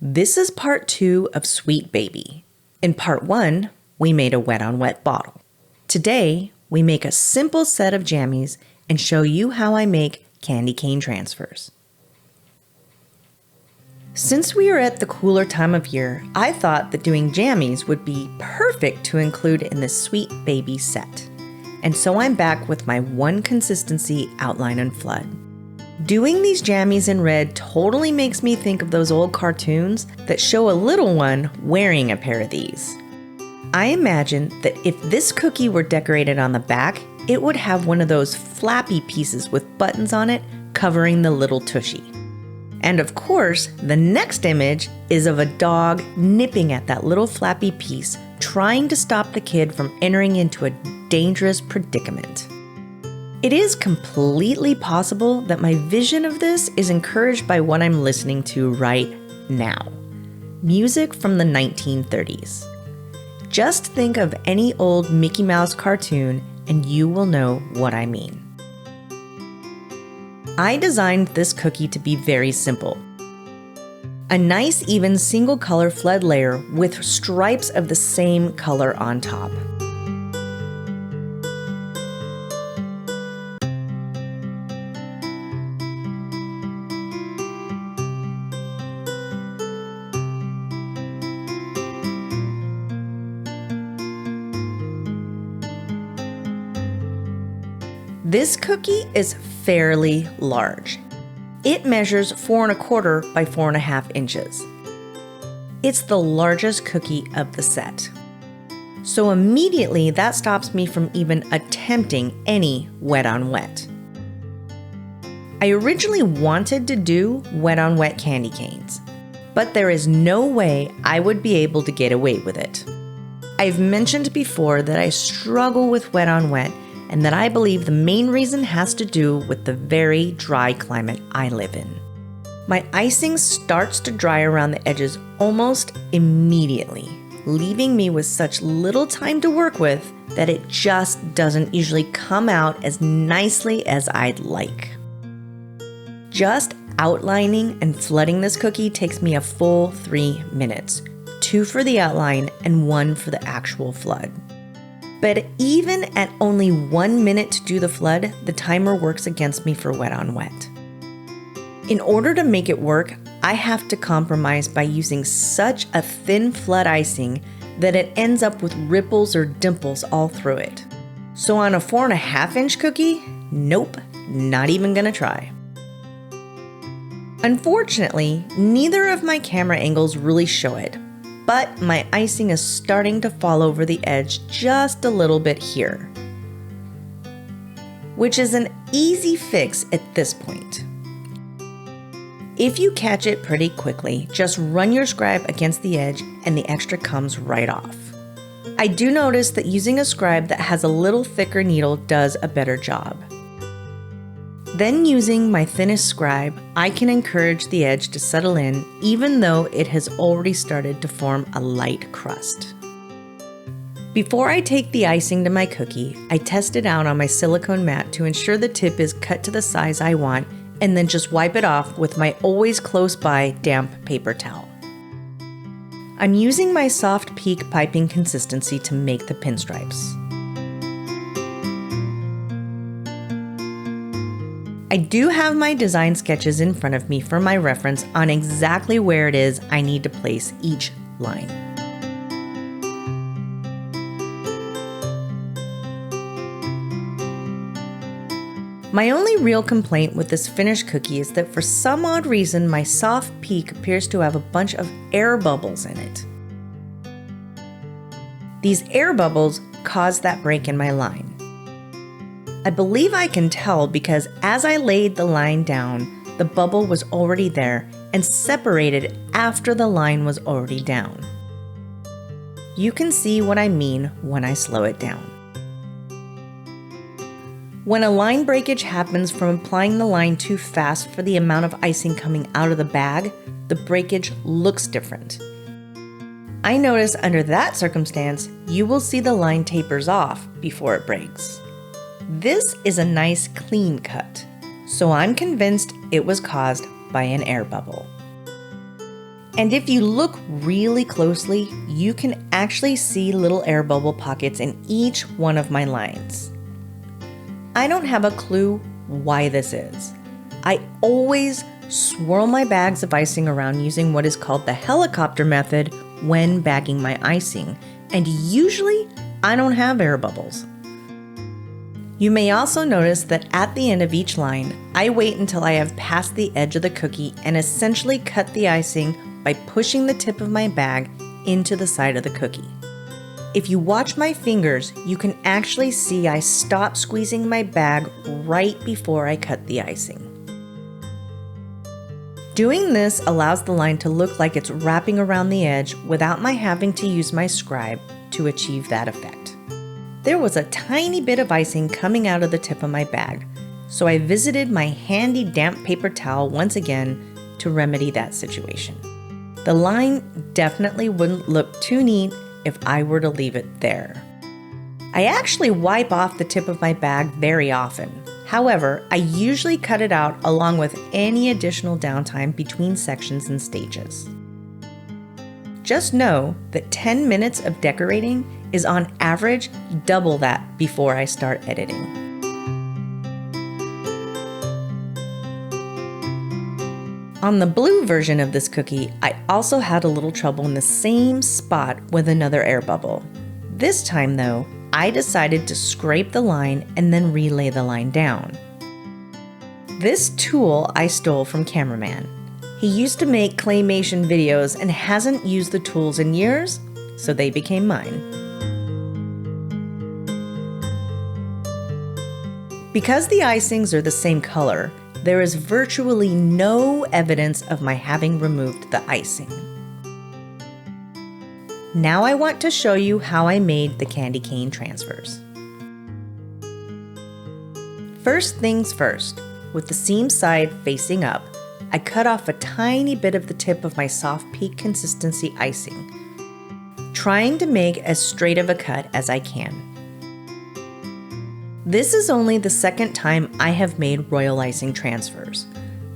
This is part 2 of Sweet Baby. In part 1, we made a wet on wet bottle. Today, we make a simple set of jammies and show you how I make candy cane transfers. Since we are at the cooler time of year, I thought that doing jammies would be perfect to include in this Sweet Baby set. And so I'm back with my one consistency outline and flood. Doing these jammies in red totally makes me think of those old cartoons that show a little one wearing a pair of these. I imagine that if this cookie were decorated on the back, it would have one of those flappy pieces with buttons on it covering the little tushy. And of course, the next image is of a dog nipping at that little flappy piece, trying to stop the kid from entering into a dangerous predicament. It is completely possible that my vision of this is encouraged by what I'm listening to right now. Music from the 1930s. Just think of any old Mickey Mouse cartoon and you will know what I mean. I designed this cookie to be very simple. A nice even single color flood layer with stripes of the same color on top. This cookie is fairly large. It measures 4 1/4 by 4 1/2 inches. It's the largest cookie of the set. So immediately that stops me from even attempting any wet on wet. I originally wanted to do wet on wet candy canes, but there is no way I would be able to get away with it. I've mentioned before that I struggle with wet on wet, and that I believe the main reason has to do with the very dry climate I live in. My icing starts to dry around the edges almost immediately, leaving me with such little time to work with that it just doesn't usually come out as nicely as I'd like. Just outlining and flooding this cookie takes me a full 3 minutes, 2 for the outline and 1 for the actual flood. But even at only 1 minute to do the flood, the timer works against me for wet on wet. In order to make it work, I have to compromise by using such a thin flood icing that it ends up with ripples or dimples all through it. So on a 4 1/2 inch cookie, nope, not even gonna try. Unfortunately, neither of my camera angles really show it. But my icing is starting to fall over the edge just a little bit here, which is an easy fix at this point. If you catch it pretty quickly, just run your scribe against the edge and the extra comes right off. I do notice that using a scribe that has a little thicker needle does a better job. Then using my thinnest scribe, I can encourage the edge to settle in even though it has already started to form a light crust. Before I take the icing to my cookie, I test it out on my silicone mat to ensure the tip is cut to the size I want and then just wipe it off with my always close by damp paper towel. I'm using my soft peak piping consistency to make the pinstripes. I do have my design sketches in front of me for my reference on exactly where it is I need to place each line. My only real complaint with this finished cookie is that for some odd reason my soft peak appears to have a bunch of air bubbles in it. These air bubbles caused that break in my line. I believe I can tell because as I laid the line down, the bubble was already there and separated after the line was already down. You can see what I mean when I slow it down. When a line breakage happens from applying the line too fast for the amount of icing coming out of the bag, the breakage looks different. I notice under that circumstance, you will see the line tapers off before it breaks. This is a nice clean cut, so I'm convinced it was caused by an air bubble. And if you look really closely, you can actually see little air bubble pockets in each one of my lines. I don't have a clue why this is. I always swirl my bags of icing around using what is called the helicopter method when bagging my icing, and usually I don't have air bubbles. You may also notice that at the end of each line, I wait until I have passed the edge of the cookie and essentially cut the icing by pushing the tip of my bag into the side of the cookie. If you watch my fingers, you can actually see I stop squeezing my bag right before I cut the icing. Doing this allows the line to look like it's wrapping around the edge without my having to use my scribe to achieve that effect. There was a tiny bit of icing coming out of the tip of my bag, so I visited my handy damp paper towel once again to remedy that situation. The line definitely wouldn't look too neat if I were to leave it there. I actually wipe off the tip of my bag very often. However, I usually cut it out along with any additional downtime between sections and stages. Just know that 10 minutes of decorating is on average double that before I start editing. On the blue version of this cookie, I also had a little trouble in the same spot with another air bubble. This time though, I decided to scrape the line and then relay the line down. This tool I stole from Cameraman. He used to make claymation videos and hasn't used the tools in years, so they became mine. Because the icings are the same color, there is virtually no evidence of my having removed the icing. Now I want to show you how I made the candy cane transfers. First things first, with the seam side facing up, I cut off a tiny bit of the tip of my soft peak consistency icing, trying to make as straight of a cut as I can. This is only the second time I have made royal icing transfers.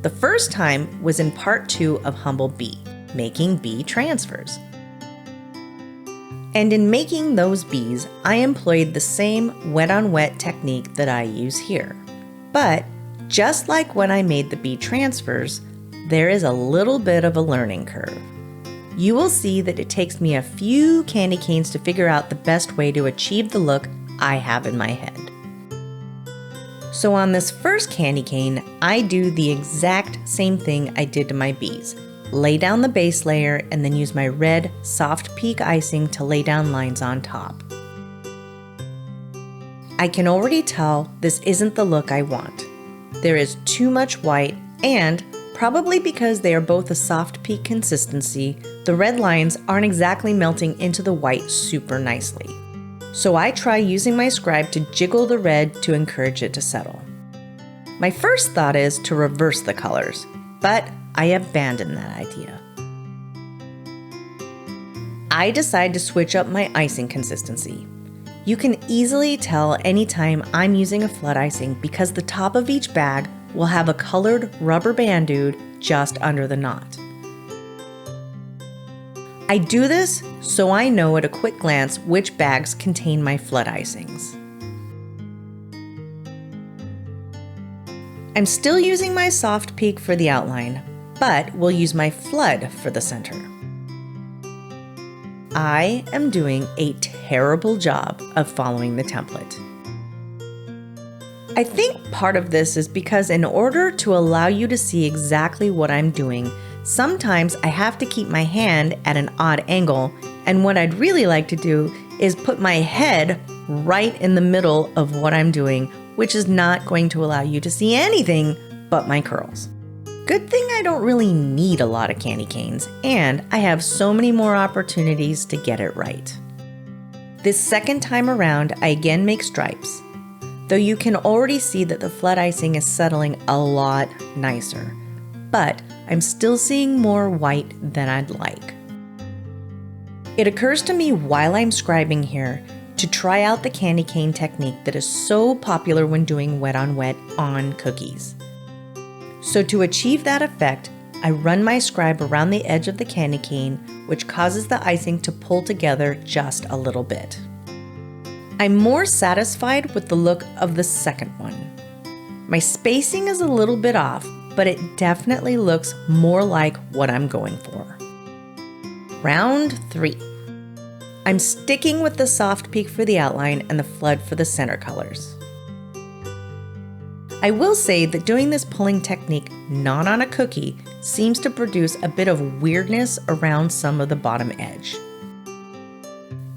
The first time was in part 2 of Humble Bee, making bee transfers. And in making those bees, I employed the same wet-on-wet technique that I use here. But just like when I made the bee transfers, there is a little bit of a learning curve. You will see that it takes me a few candy canes to figure out the best way to achieve the look I have in my head. So on this first candy cane, I do the exact same thing I did to my bees. Lay down the base layer and then use my red soft peak icing to lay down lines on top. I can already tell this isn't the look I want. There is too much white, and probably because they are both a soft peak consistency, the red lines aren't exactly melting into the white super nicely. So I try using my scribe to jiggle the red to encourage it to settle. My first thought is to reverse the colors, but I abandoned that idea. I decide to switch up my icing consistency. You can easily tell anytime I'm using a flood icing because the top of each bag will have a colored rubber band dude just under the knot. I do this so I know at a quick glance which bags contain my flood icings. I'm still using my soft peak for the outline, but will use my flood for the center. I am doing a terrible job of following the template. I think part of this is because in order to allow you to see exactly what I'm doing, sometimes I have to keep my hand at an odd angle, and what I'd really like to do is put my head right in the middle of what I'm doing, which is not going to allow you to see anything but my curls. Good thing I don't really need a lot of candy canes, and I have so many more opportunities to get it right. This second time around, I again make stripes, though you can already see that the flood icing is settling a lot nicer, but I'm still seeing more white than I'd like. It occurs to me while I'm scribing here to try out the candy cane technique that is so popular when doing wet on wet on cookies. So to achieve that effect, I run my scribe around the edge of the candy cane, which causes the icing to pull together just a little bit. I'm more satisfied with the look of the second one. My spacing is a little bit off, but it definitely looks more like what I'm going for. Round 3. I'm sticking with the soft peak for the outline and the flood for the center colors. I will say that doing this pulling technique not on a cookie seems to produce a bit of weirdness around some of the bottom edge.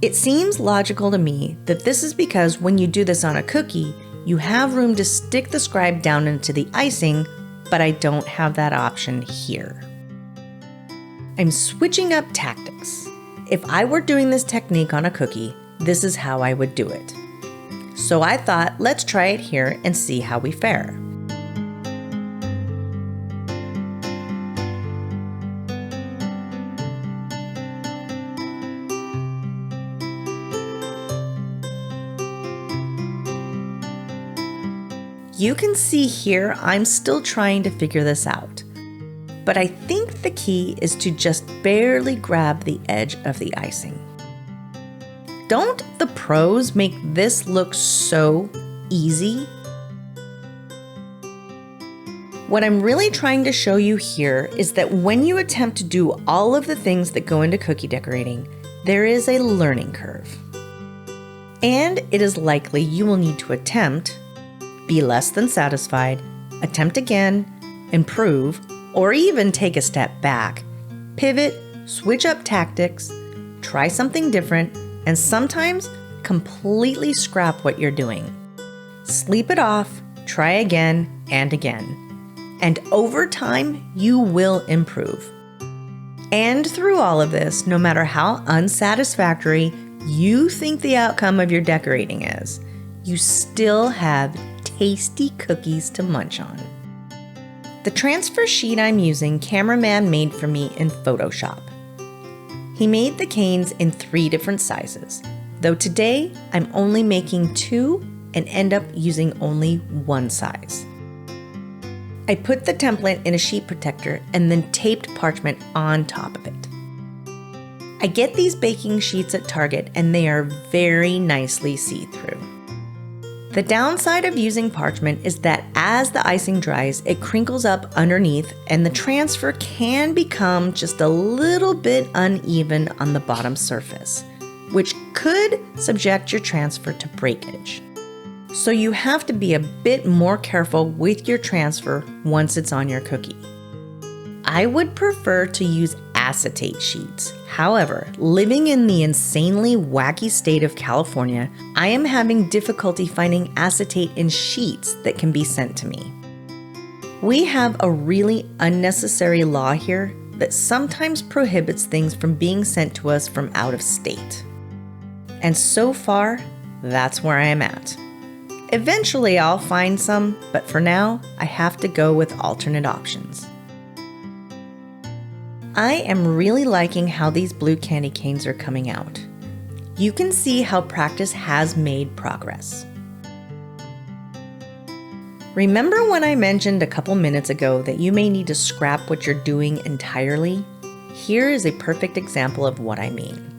It seems logical to me that this is because when you do this on a cookie, you have room to stick the scribe down into the icing, but I don't have that option here. I'm switching up tactics. If I were doing this technique on a cookie, this is how I would do it. So I thought, let's try it here and see how we fare. You can see here I'm still trying to figure this out, but I think the key is to just barely grab the edge of the icing. Don't the pros make this look so easy? What I'm really trying to show you here is that when you attempt to do all of the things that go into cookie decorating, there is a learning curve. And it is likely you will need to attempt, be less than satisfied, attempt again, improve, or even take a step back, pivot, switch up tactics, try something different, and sometimes completely scrap what you're doing. Sleep it off, try again and again. And over time, you will improve. And through all of this, no matter how unsatisfactory you think the outcome of your decorating is, you still have tasty cookies to munch on. The transfer sheet I'm using, Cameraman made for me in Photoshop. He made the canes in 3 different sizes, though today I'm only making 2 and end up using only 1 size. I put the template in a sheet protector and then taped parchment on top of it. I get these baking sheets at Target and they are very nicely see-through. The downside of using parchment is that as the icing dries, it crinkles up underneath and the transfer can become just a little bit uneven on the bottom surface, which could subject your transfer to breakage. So you have to be a bit more careful with your transfer once it's on your cookie. I would prefer to use acetate sheets. However, living in the insanely wacky state of California, I am having difficulty finding acetate in sheets that can be sent to me. We have a really unnecessary law here that sometimes prohibits things from being sent to us from out of state. And so far, that's where I am at. Eventually I'll find some, but for now, I have to go with alternate options. I am really liking how these blue candy canes are coming out. You can see how practice has made progress. Remember when I mentioned a couple minutes ago that you may need to scrap what you're doing entirely? Here is a perfect example of what I mean.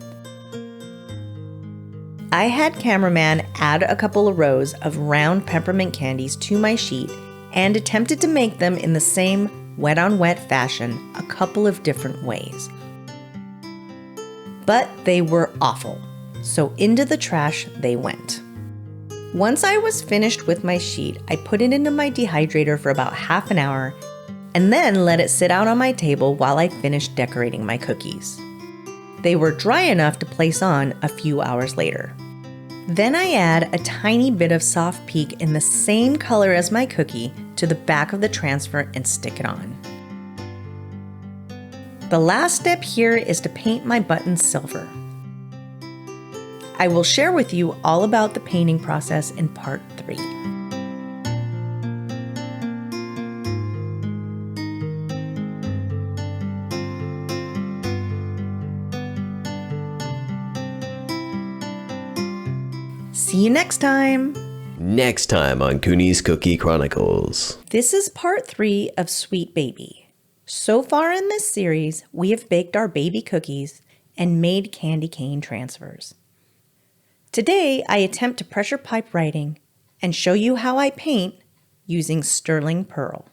I had Cameraman add a couple of rows of round peppermint candies to my sheet and attempted to make them in the same wet on wet fashion a couple of different ways. But they were awful, so into the trash they went. Once I was finished with my sheet, I put it into my dehydrator for about half an hour and then let it sit out on my table while I finished decorating my cookies. They were dry enough to place on a few hours later. Then I add a tiny bit of soft peak in the same color as my cookie to the back of the transfer and stick it on. The last step here is to paint my buttons silver. I will share with you all about the painting process in part 3. See you next time! Next time on Kuny's Cookie Chronicles. This is part 3 of Sweet Baby. So far in this series, we have baked our baby cookies and made candy cane transfers. Today, I attempt to pressure pipe writing and show you how I paint using sterling pearl.